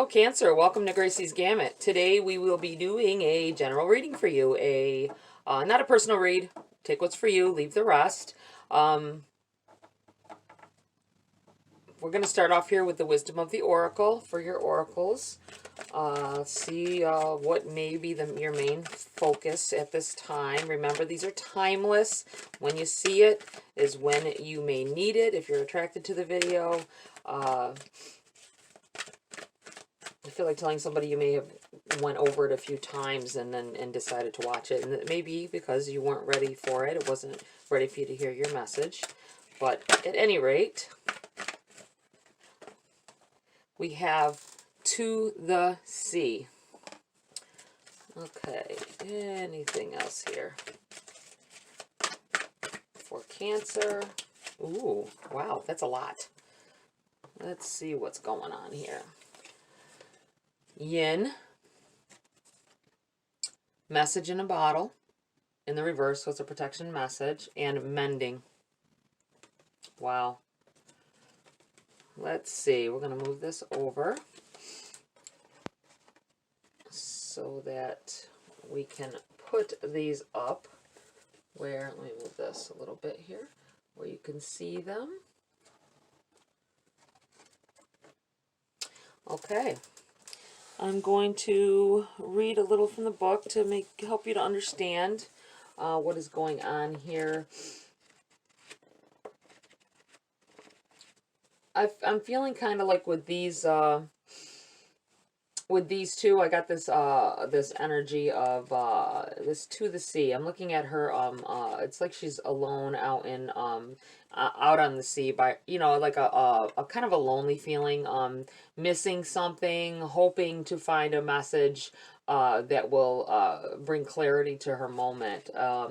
Hello Cancer, welcome to Gracie's Gamut. Today we will be doing a general reading for you, not a personal read. Take what's for you, leave the rest. We're going to start off here with the Wisdom of the Oracle for your oracles. See what may be your main focus at this time. Remember, these are timeless. When you see it is when you may need it. If you're attracted to the video, I feel like telling somebody you may have went over it a few times and decided to watch it. And it may be because you weren't ready for it. It wasn't ready for you to hear your message. But at any rate, we have To the Sea. Okay, anything else here? For Cancer. Ooh, wow, that's a lot. Let's see what's going on here. Yin, message in a bottle, in the reverse, so it's a protection message, and mending. Wow. Let's see, we're going to move this over so that we can put these up where, let me move this a little bit here, where you can see them. Okay. I'm going to read a little from the book to help you to understand what is going on here. I'm feeling kind of like with these two, I got this this energy of this To the Sea. I'm looking at her. It's like she's alone out in out on the sea, by like a kind of a lonely feeling, missing something, hoping to find a message that will bring clarity to her moment. A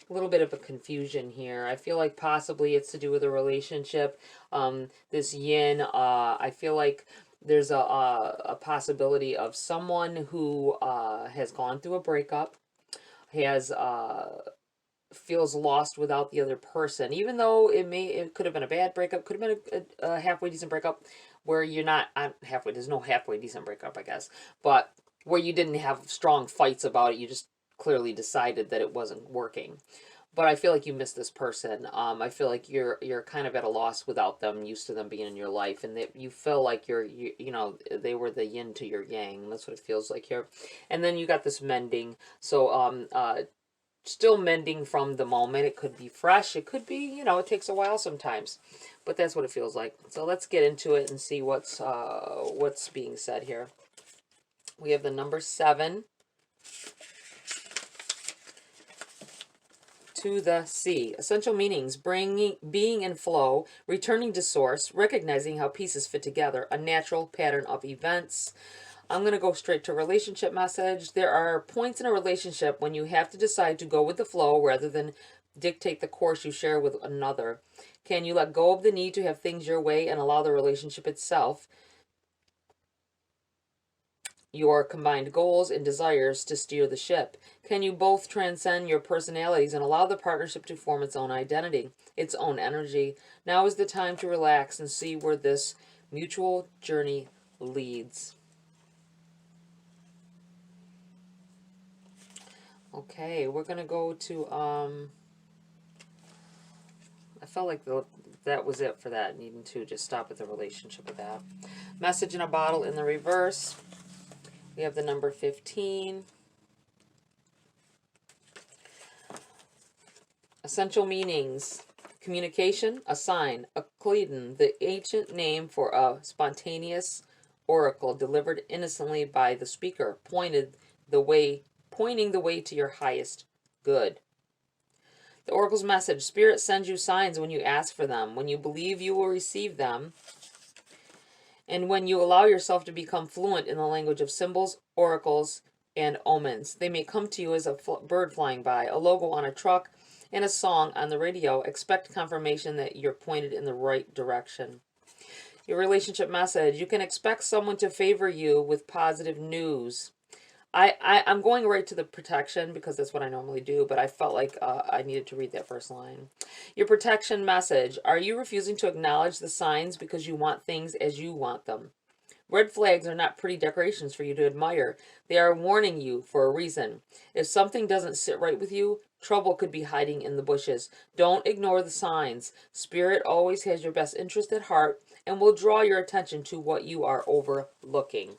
little bit of a confusion here. I feel like possibly it's to do with a relationship. This yin, I feel like there's a possibility of someone who has gone through a breakup, has feels lost without the other person, even though it could have been a bad breakup, could have been a halfway decent breakup where you're not halfway. There's no halfway decent breakup, I guess, but where you didn't have strong fights about it. You just clearly decided that it wasn't working. But I feel like you miss this person. I feel like you're kind of at a loss without them, used to them being in your life, and that you feel like you they were the yin to your yang. That's what it feels like here. And then you got this mending. So still mending from the moment. It could be fresh. It could be, it takes a while sometimes, but that's what it feels like. So let's get into it and see what's being said here. We have the number 7. To the Sea. Essential meanings: being in flow, returning to source, recognizing how pieces fit together, a natural pattern of events. I'm going to go straight to relationship message. There are points in a relationship when you have to decide to go with the flow rather than dictate the course you share with another. Can you let go of the need to have things your way and allow the relationship itself, your combined goals and desires, to steer the ship? Can you both transcend your personalities and allow the partnership to form its own identity, its own energy? Now is the time to relax and see where this mutual journey leads. Okay, we're going to go to, I felt like that was it for that, needing to just stop at the relationship with that. Message in a bottle in the reverse. We have the number 15. Essential meanings: communication, a sign, a Cleidon, the ancient name for a spontaneous oracle delivered innocently by the speaker, pointing the way to your highest good. The oracle's message: Spirit sends you signs when you ask for them, when you believe you will receive them, and when you allow yourself to become fluent in the language of symbols, oracles, and omens. They may come to you as a bird flying by, a logo on a truck, and a song on the radio. Expect confirmation that you're pointed in the right direction. Your relationship message: you can expect someone to favor you with positive news. I'm going right to the protection because that's what I normally do, but I felt like I needed to read that first line. Your protection message: are you refusing to acknowledge the signs because you want things as you want them? Red flags are not pretty decorations for you to admire. They are warning you for a reason. If something doesn't sit right with you, trouble could be hiding in the bushes. Don't ignore the signs. Spirit always has your best interest at heart and will draw your attention to what you are overlooking.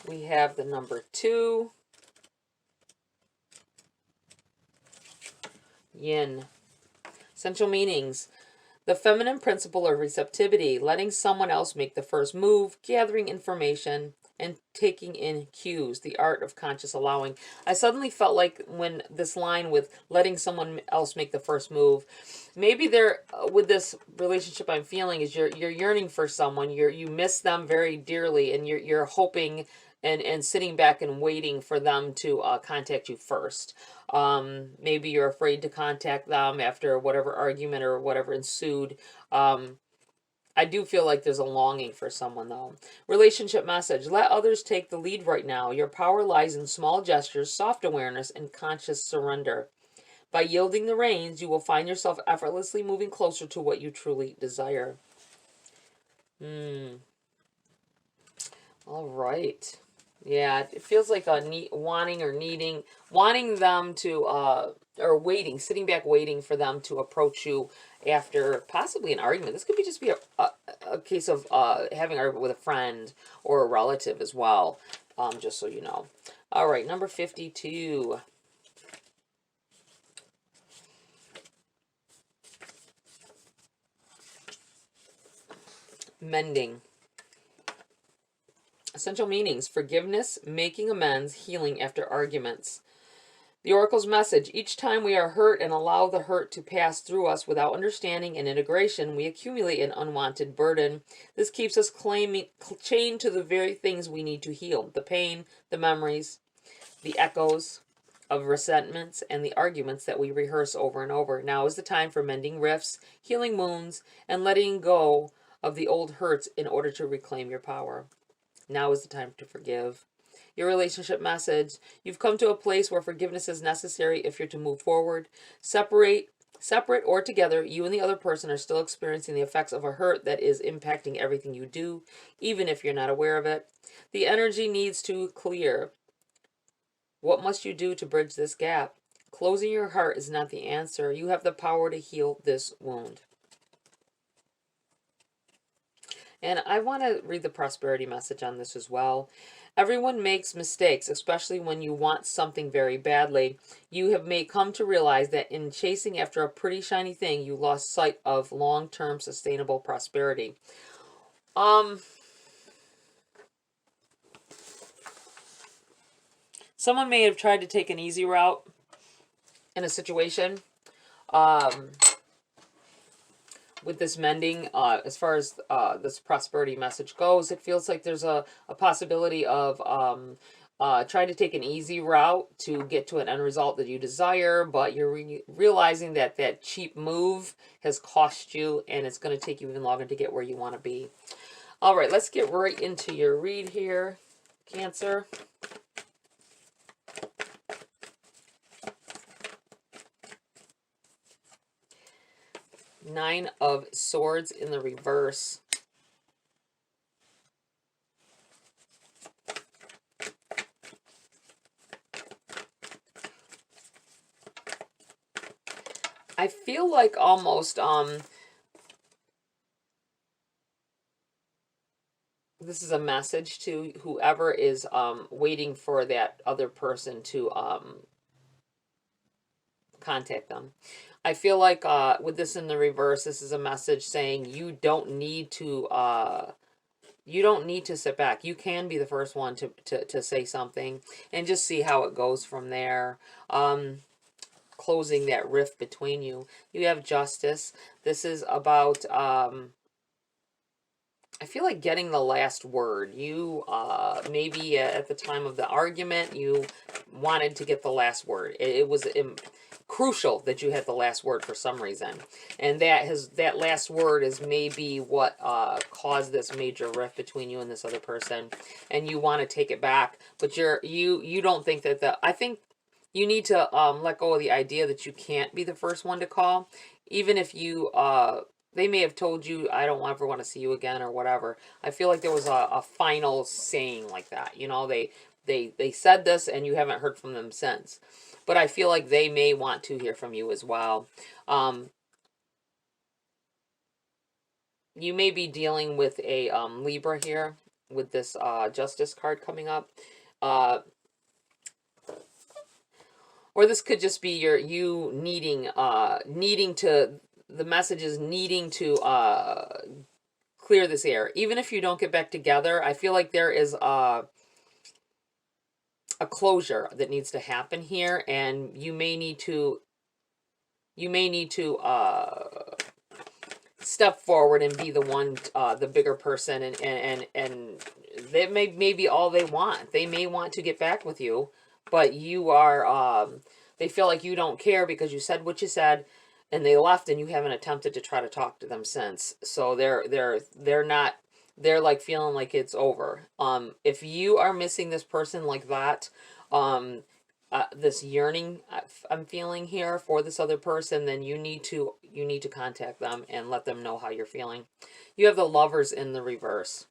We have the number 2. Yin. Essential meanings. The feminine principle of receptivity, letting someone else make the first move, gathering information, and taking in cues, the art of conscious allowing. I suddenly felt like when this line with letting someone else make the first move, maybe there with this relationship I'm feeling is you're yearning for someone, you miss them very dearly, and you're hoping and sitting back and waiting for them to contact you first. Maybe you're afraid to contact them after whatever argument or whatever ensued. I do feel like there's a longing for someone, though. Relationship message. Let others take the lead right now. Your power lies in small gestures, soft awareness, and conscious surrender. By yielding the reins, you will find yourself effortlessly moving closer to what you truly desire. All right. Yeah, it feels like a wanting or needing, wanting them to, or waiting, sitting back waiting for them to approach you after possibly an argument. This could be just be a case of having an argument with a friend or a relative as well, just so you know. All right, number 52. Mending. Essential meanings: forgiveness, making amends, healing after arguments. The Oracle's message: each time we are hurt and allow the hurt to pass through us without understanding and integration, we accumulate an unwanted burden. This keeps us chained to the very things we need to heal: the pain, the memories, the echoes of resentments, and the arguments that we rehearse over and over. Now is the time for mending rifts, healing wounds, and letting go of the old hurts in order to reclaim your power. Now is the time to forgive. Your relationship message: you've come to a place where forgiveness is necessary if you're to move forward. Separate or together, you and the other person are still experiencing the effects of a hurt that is impacting everything you do, even if you're not aware of it. The energy needs to clear. What must you do to bridge this gap? Closing your heart is not the answer. You have the power to heal this wound. And I want to read the prosperity message on this as well. Everyone makes mistakes, especially when you want something very badly. You may come to realize that in chasing after a pretty shiny thing, you lost sight of long-term sustainable prosperity. Someone may have tried to take an easy route in a situation. With this mending, as far as this prosperity message goes, it feels like there's a possibility of trying to take an easy route to get to an end result that you desire, but you're realizing that that cheap move has cost you, and it's going to take you even longer to get where you want to be. All right, let's get right into your read here, Cancer. Nine of Swords in the reverse. I feel like almost this is a message to whoever is waiting for that other person to contact them. I feel like with this in the reverse, this is a message saying you don't need to sit back. You can be the first one to say something and just see how it goes from there. Closing that rift between you. You have Justice. This is about I feel like getting the last word. You, maybe at the time of the argument, you wanted to get the last word. It was crucial that you had the last word for some reason. And that last word is maybe what caused this major rift between you and this other person. And you want to take it back. But you don't think that I think you need to let go of the idea that you can't be the first one to call. Even if you they may have told you, I don't ever want to see you again or whatever. I feel like there was a final saying like that. You know, they said this and you haven't heard from them since. But I feel like they may want to hear from you as well. You may be dealing with a Libra here with this Justice card coming up. Or this could just be you needing to, the message is needing to clear this air. Even if you don't get back together, I feel like there is a closure that needs to happen here, and you may need to step forward and be the one, the bigger person, and that may be all they want. They may want to get back with you, but you are, they feel like you don't care because you said what you said, and they left, and you haven't attempted to try to talk to them since. So they're not, they're like feeling like it's over. If you are missing this person like that, this yearning I'm feeling here for this other person, then you need to contact them and let them know how you're feeling. You have the Lovers in the reverse.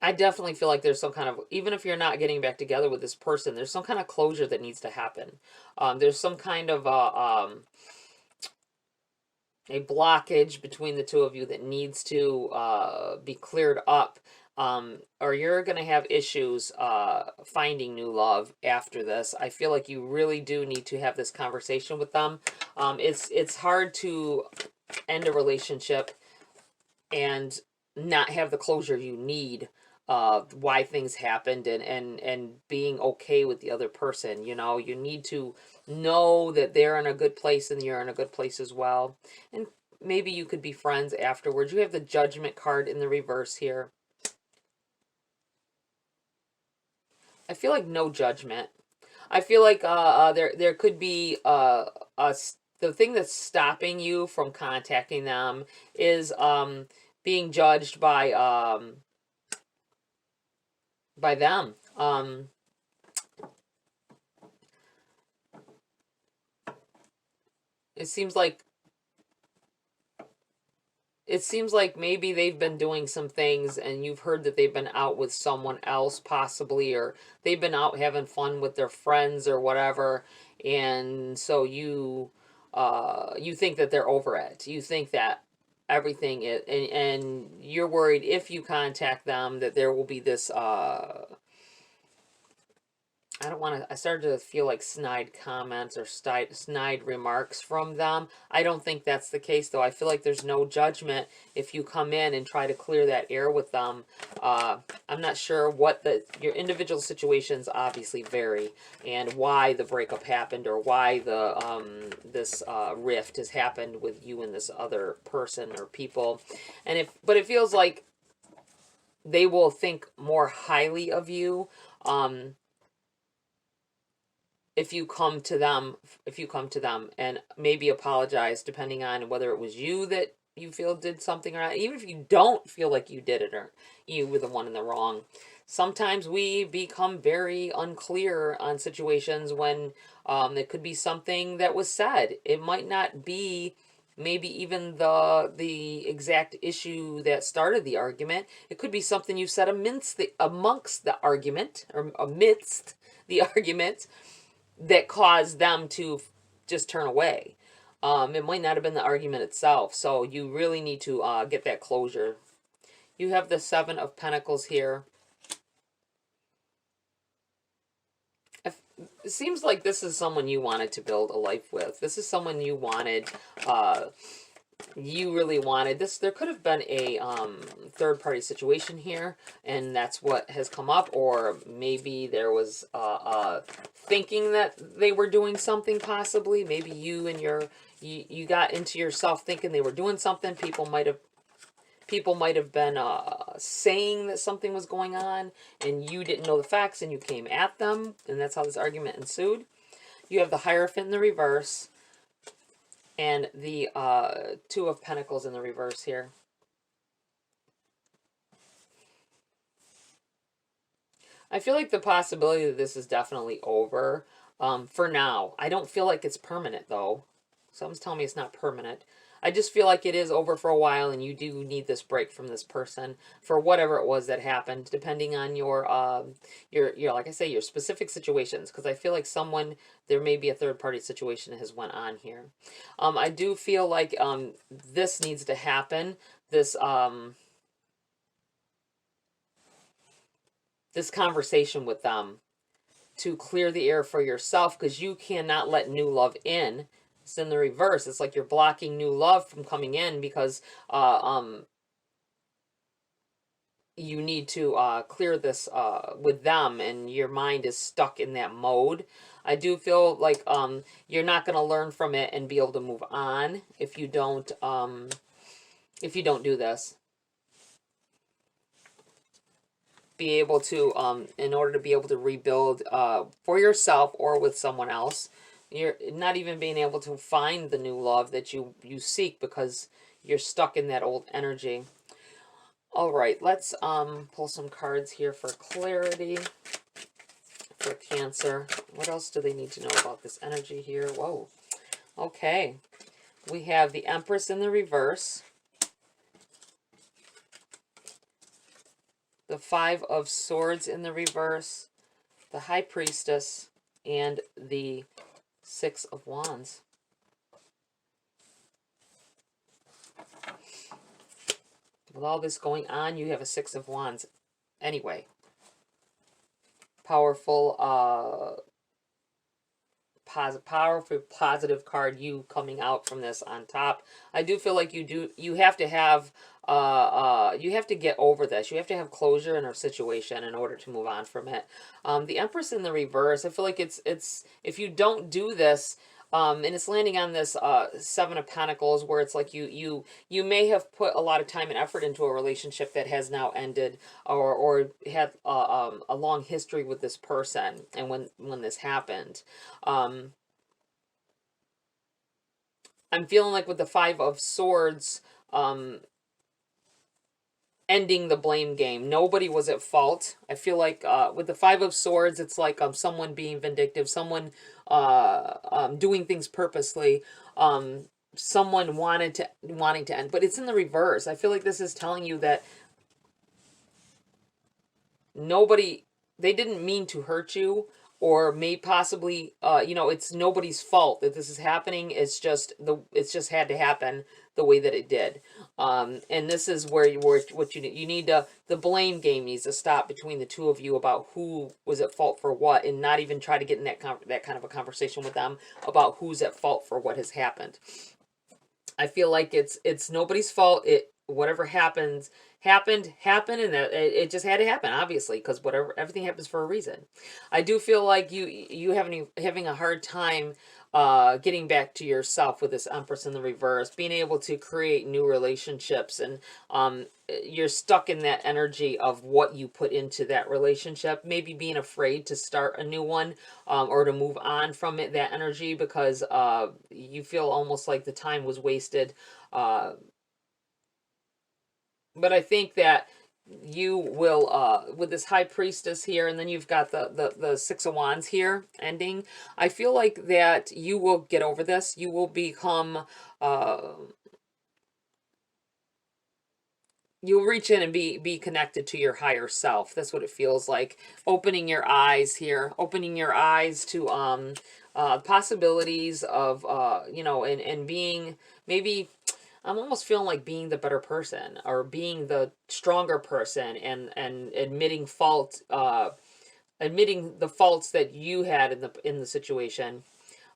I definitely feel like there's some kind of, even if you're not getting back together with this person, there's some kind of closure that needs to happen. There's some kind of a blockage between the two of you that needs to be cleared up. Or you're going to have issues finding new love after this. I feel like you really do need to have this conversation with them. It's hard to end a relationship and not have the closure you need, why things happened, and being okay with the other person. You know, you need to know that they're in a good place and you're in a good place as well. And maybe you could be friends afterwards. You have the Judgment card in the reverse here. I feel like no judgment. I feel like there could be the thing that's stopping you from contacting them is being judged by them. It seems like maybe they've been doing some things and you've heard that they've been out with someone else possibly, or they've been out having fun with their friends or whatever, and so you think that they're over it. You think that everything is, and you're worried if you contact them that there will be this I don't want to, I started to feel like snide comments or snide remarks from them. I don't think that's the case, though. I feel like there's no judgment if you come in and try to clear that air with them. I'm not sure what your individual situations obviously vary, and why the breakup happened, or why this rift has happened with you and this other person or people. But it feels like they will think more highly of you, if you come to them and maybe apologize, depending on whether it was you that you feel did something or not. Even if you don't feel like you did it, or you were the one in the wrong, sometimes we become very unclear on situations when it could be something that was said. It might not be maybe even the exact issue that started the argument. It could be something you said amongst the argument, or amidst the argument, that caused them to just turn away. It might not have been the argument itself, so you really need to get that closure. You have the Seven of Pentacles here. It seems like this is someone you wanted to build a life with. This is someone you wanted, you really wanted this. There could have been a third-party situation here, and that's what has come up. Or maybe there was thinking that they were doing something, possibly. Maybe you and you got into yourself thinking they were doing something. People might have been saying that something was going on, and you didn't know the facts, and you came at them, and that's how this argument ensued. You have the Hierophant in the reverse, and the Two of Pentacles in the reverse here. I feel like the possibility that this is definitely over. for now. I don't feel like it's permanent, though. Something's telling me it's not permanent. I just feel like it is over for a while, and you do need this break from this person for whatever it was that happened, depending on your like I say, your specific situations. Because I feel like there may be a third party situation that has went on here. I do feel like this needs to happen. This conversation with them to clear the air for yourself, because you cannot let new love in. It's in the reverse. It's like you're blocking new love from coming in because you need to clear this with them, and your mind is stuck in that mode. I do feel like you're not going to learn from it and be able to move on if you don't do this. Be able to in order to be able to rebuild for yourself or with someone else. You're not even being able to find the new love that you seek because you're stuck in that old energy. All right, let's pull some cards here for clarity for Cancer. What else do they need to know about this energy here? Whoa. Okay. We have the Empress in the reverse, the Five of Swords in the reverse, the High Priestess, and the Six of Wands. With all this going on, you have a Six of Wands anyway. Powerful, powerful, positive card, you coming out from this on top. I do feel like you have to have, you have to get over this. You have to have closure in a situation in order to move on from it. The Empress in the reverse, I feel like it's, if you don't do this, and it's landing on this Seven of Pentacles, where it's like you may have put a lot of time and effort into a relationship that has now ended, or had a long history with this person, and when this happened, I'm feeling like with the Five of Swords, ending the blame game. Nobody was at fault. I feel like with the Five of Swords, it's like someone being vindictive, someone doing things purposely, someone wanting to end. But it's in the reverse. I feel like this is telling you that they didn't mean to hurt you, or may possibly, it's nobody's fault that this is happening. It's just had to happen the way that it did. And this is where you need to, the blame game needs to stop between the two of you about who was at fault for what, and not even try to get in that kind of a conversation with them about who's at fault for what has happened. I feel like it's nobody's fault. Whatever happened, and that it just had to happen, obviously, because everything happens for a reason. I do feel like you having a hard time getting back to yourself with this Empress in the reverse, being able to create new relationships, and you're stuck in that energy of what you put into that relationship, maybe being afraid to start a new one, or to move on from that energy, because you feel almost like the time was wasted. But I think that you will, with this High Priestess here, and then you've got the Six of Wands here ending. I feel like that you will get over this. You will become, you'll reach in and be connected to your higher self. That's what it feels like. Opening your eyes here. Opening your eyes to possibilities of, and being, maybe, I'm almost feeling like being the better person, or being the stronger person, and admitting admitting the faults that you had in the situation.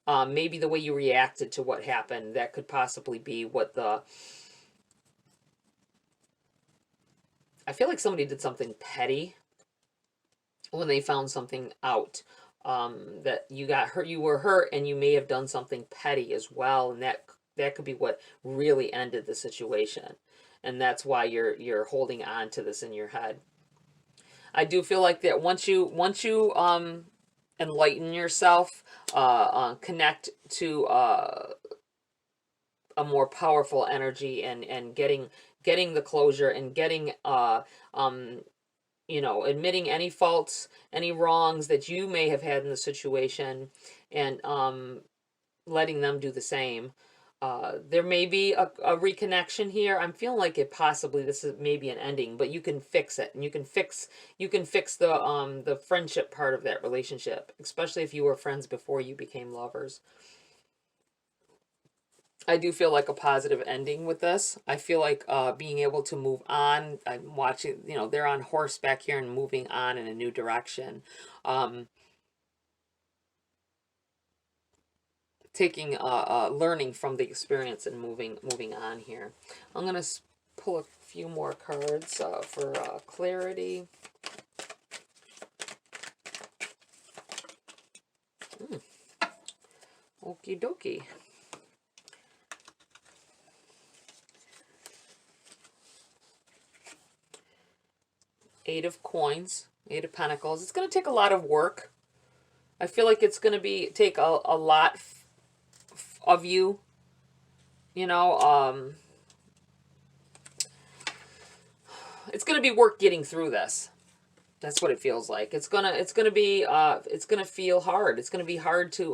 Maybe the way you reacted to what happened, that could possibly be what I feel like somebody did something petty when they found something out, that you got hurt, you were hurt, and you may have done something petty as well, and that could be what really ended the situation, and that's why you're holding on to this in your head. I do feel like that once you enlighten yourself, connect to a more powerful energy, and getting the closure, and getting you know, admitting any faults, any wrongs that you may have had in the situation, and letting them do the same. There may be a reconnection here. I'm feeling like it possibly this is maybe an ending, but you can fix it, and you can fix the friendship part of that relationship, especially if you were friends before you became lovers. I do feel like a positive ending with this. I feel like being able to move on. I'm watching, you know, they're on horseback here and moving on in a new direction. Um, taking learning from the experience and moving on here. I'm gonna pull a few more cards for clarity. Okie dokie. Eight of Coins, Eight of Pentacles. It's going to take a lot of work. I feel like it's going to take a lot of you. You know, it's going to be work getting through this. That's what it feels like. It's gonna feel hard. It's gonna be hard to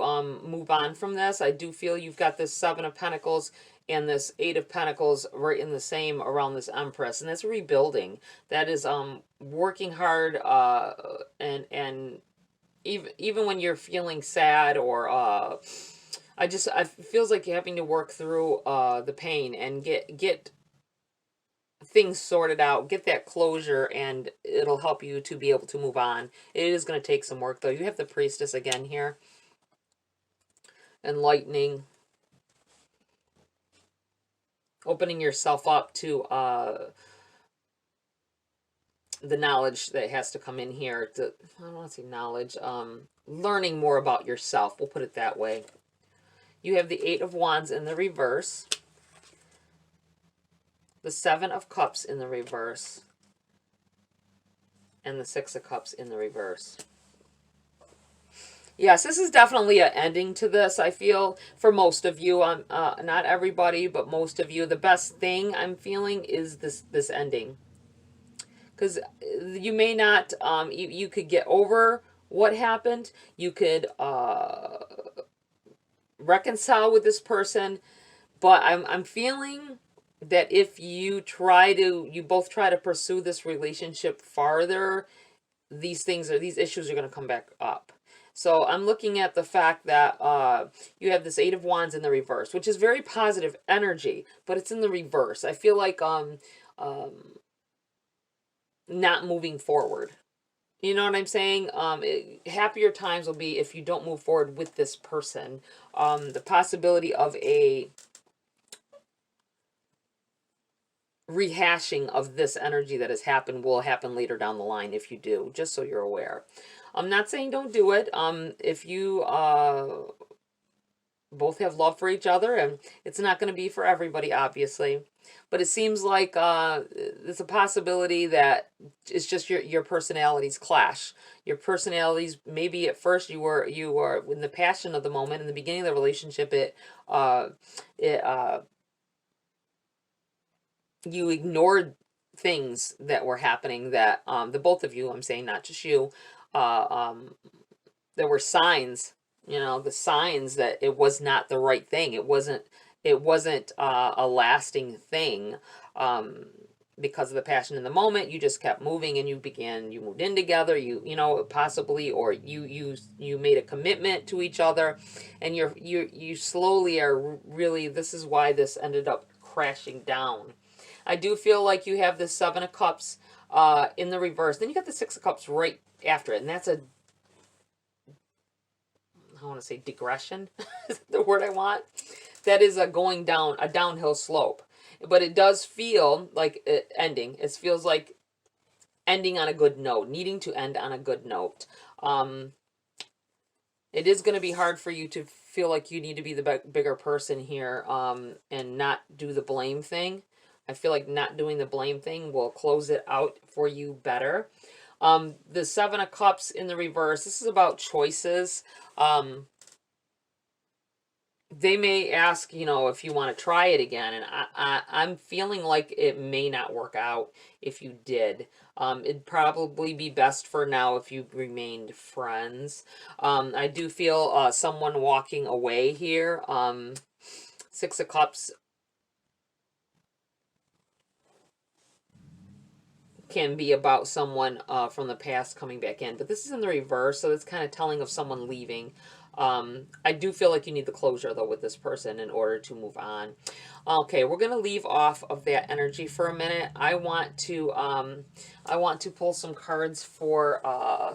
move on from this. I do feel you've got this Seven of Pentacles and this Eight of Pentacles right in the same around this Empress, and that's rebuilding. That is working hard, and even when you're feeling sad or it feels like you're having to work through the pain and get things sorted out, get that closure, and it'll help you to be able to move on. It is going to take some work, though. You have the Priestess again here. Enlightening. Opening yourself up to the knowledge that has to come in here. I don't want to say knowledge. Learning more about yourself. We'll put it that way. You have the Eight of Wands in the reverse. The Seven of Cups in the reverse, and the Six of Cups in the reverse. Yes, this is definitely an ending to this, I feel, for most of you. Not everybody, but most of you. The best thing I'm feeling is this ending. Because you may not, you could get over what happened. You could reconcile with this person, but I'm feeling that if you both try to pursue this relationship farther, these issues are going to come back up. So I'm looking at the fact that you have this Eight of Wands in the reverse, which is very positive energy, but it's in the reverse. I feel like not moving forward. You know what I'm saying? Happier times will be if you don't move forward with this person. The possibility of a rehashing of this energy that has happened will happen later down the line if you do, just so you're aware. I'm not saying don't do it. If you both have love for each other, and it's not going to be for everybody, obviously, but it seems like there's a possibility that it's just your personalities clash. Your personalities, maybe at first you were in the passion of the moment, in the beginning of the relationship, you ignored things that were happening that the both of you, I'm saying, not just you, there were signs, you know, the signs that it was not the right thing. It wasn't a lasting thing. Because of the passion in the moment, you just kept moving, and you moved in together, you know, possibly, or you made a commitment to each other, and you slowly are really, this is why this ended up crashing down. I do feel like you have the Seven of Cups in the reverse. Then you got the Six of Cups right after it. And that's I want to say digression is the word I want. That is a downhill slope. But it does feel like ending. It feels like ending on a good note, needing to end on a good note. It is going to be hard for you to feel like you need to be the bigger person here and not do the blame thing. I feel like not doing the blame thing will close it out for you better. The Seven of Cups in the reverse, this is about choices. they may ask, you know, if you want to try it again, and I'm feeling like it may not work out if you did. It'd probably be best for now if you remained friends. I do feel someone walking away here. Six of Cups can be about someone from the past coming back in, but this is in the reverse, so it's kind of telling of someone leaving. I do feel like you need the closure though with this person in order to move on. Okay, we're gonna leave off of that energy for a minute. I want to pull some cards for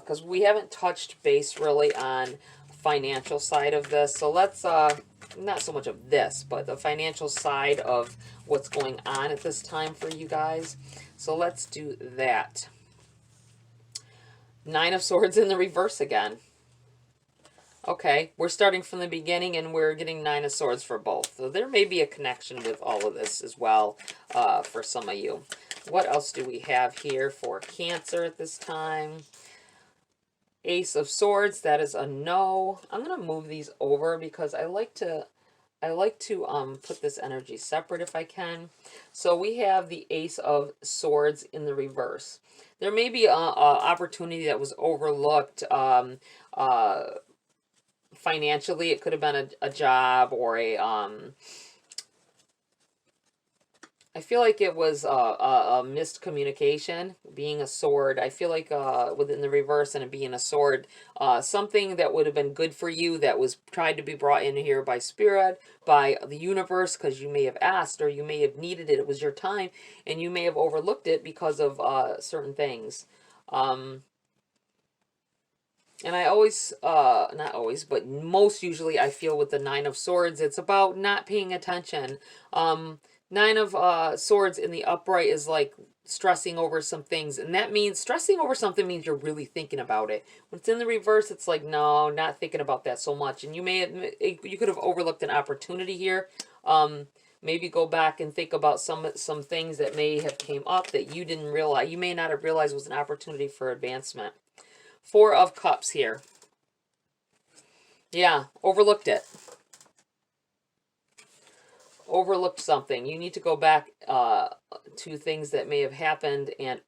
because we haven't touched base really on financial side of this. So let's not so much of this, but the financial side of what's going on at this time for you guys. So let's do that. Nine of Swords in the reverse again. Okay, we're starting from the beginning and we're getting Nine of Swords for both. So there may be a connection with all of this as well for some of you. What else do we have here for Cancer at this time? Ace of Swords, that is a no. I'm going to move these over because I like to put this energy separate if I can. So we have the Ace of Swords in the reverse. There may be an opportunity that was overlooked financially. It could have been a job or a I feel like it was a missed communication, being a sword. I feel like within the reverse and it being a sword, something that would have been good for you that was tried to be brought in here by spirit, by the universe, because you may have asked or you may have needed it. It was your time and you may have overlooked it because of certain things. And I always, not always, but most usually I feel with the Nine of Swords, it's about not paying attention. Nine of Swords in the upright is like stressing over some things. And that means stressing over something means you're really thinking about it. When it's in the reverse, it's like, no, not thinking about that so much. And you may have, you could have overlooked an opportunity here. Maybe go back and think about some things that may have came up that you didn't realize. You may not have realized was an opportunity for advancement. Four of Cups here. Yeah, overlooked it. Overlooked something. You need to go back to things that may have happened and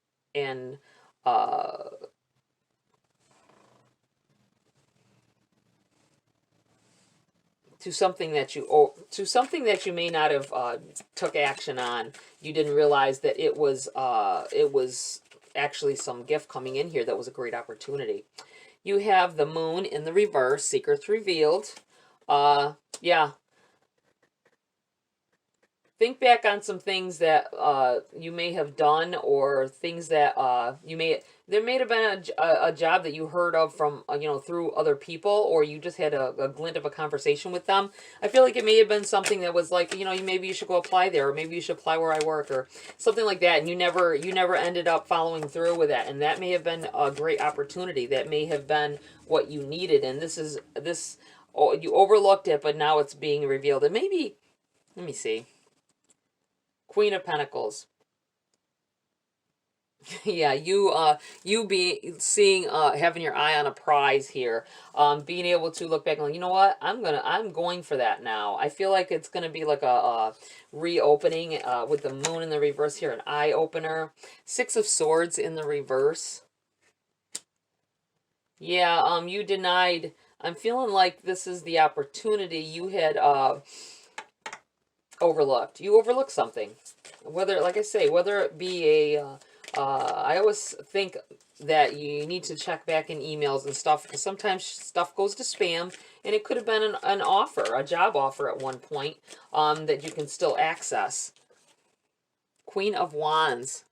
to something that you may not have took action on. You didn't realize that it was actually some gift coming in here that was a great opportunity. You have the Moon in the reverse, secrets revealed. Yeah. Think back on some things that you may have done, or things that there may have been a job that you heard of from, through other people, or you just had a glint of a conversation with them. I feel like it may have been something that was like, maybe you should go apply there, or maybe you should apply where I work, or something like that, and you never ended up following through with that, and that may have been a great opportunity. That may have been what you needed, and you overlooked it, but now it's being revealed. And maybe, let me see. Queen of Pentacles. Yeah, you be seeing, having your eye on a prize here, being able to look back and like, you know what, I'm going for that now. I feel like it's gonna be like a reopening with the Moon in the reverse here, an eye opener. Six of Swords in the reverse. Yeah, you denied. I'm feeling like this is the opportunity you had overlooked. You overlooked something. Whether, like I say, whether it be I always think that you need to check back in emails and stuff, because sometimes stuff goes to spam, and it could have been an offer, a job offer at one point, that you can still access. Queen of Wands.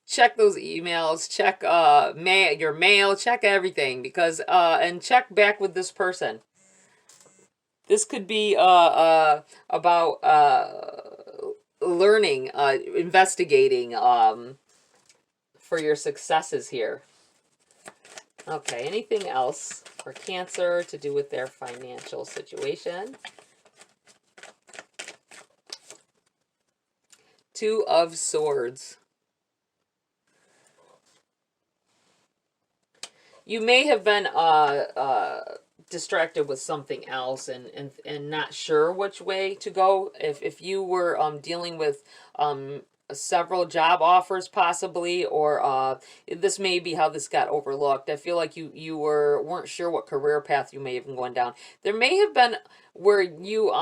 Check those emails, check your mail, check everything, because and check back with this person. This could be about learning, investigating for your successes here. Okay, anything else for Cancer to do with their financial situation? Two of Swords. You may have been distracted with something else and not sure which way to go. If you were dealing with several job offers possibly, or this may be how this got overlooked. I feel like you weren't sure what career path you may have been going down. There may have been where you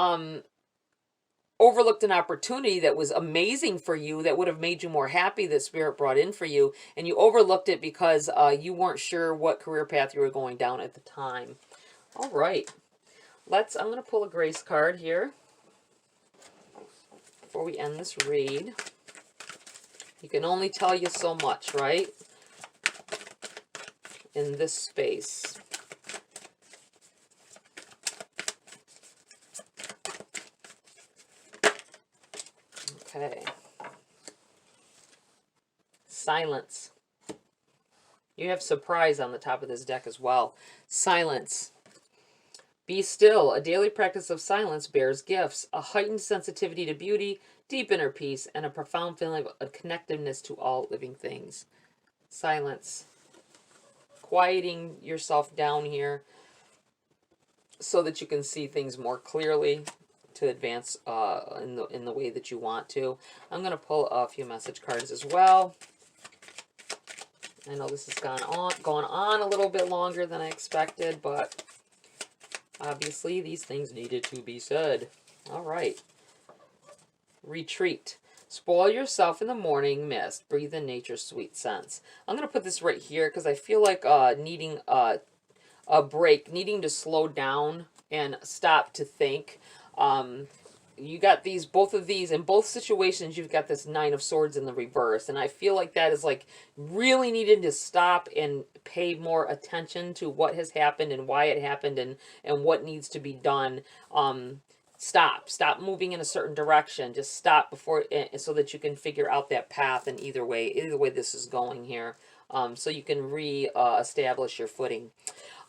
overlooked an opportunity that was amazing for you, that would have made you more happy, that Spirit brought in for you, and you overlooked it because you weren't sure what career path you were going down at the time. All right, I'm going to pull a Grace card here before we end this read. You can only tell you so much, right? In this space. Okay. Silence. You have surprise on the top of this deck as well. Silence. Be still. A daily practice of silence bears gifts. A heightened sensitivity to beauty, deep inner peace, and a profound feeling of connectiveness to all living things. Silence. Quieting yourself down here so that you can see things more clearly, to advance in the way that you want to. I'm going to pull a few message cards as well. I know this has gone on a little bit longer than I expected, but obviously these things needed to be said. All right. Retreat. Spoil yourself in the morning mist. Breathe in nature's sweet scents. I'm going to put this right here because I feel like needing a break, needing to slow down and stop to think. You got both of these, in both situations, you've got this Nine of Swords in the reverse. And I feel like that is like really needed to stop and pay more attention to what has happened and why it happened and what needs to be done. Stop moving in a certain direction. Just stop before, so that you can figure out that path. And either way this is going here. So you can establish your footing.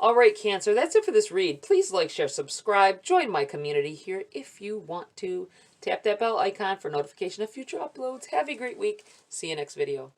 All right, Cancer, that's it for this read. Please like, share, subscribe. Join my community here if you want to. Tap that bell icon for notification of future uploads. Have a great week. See you next video.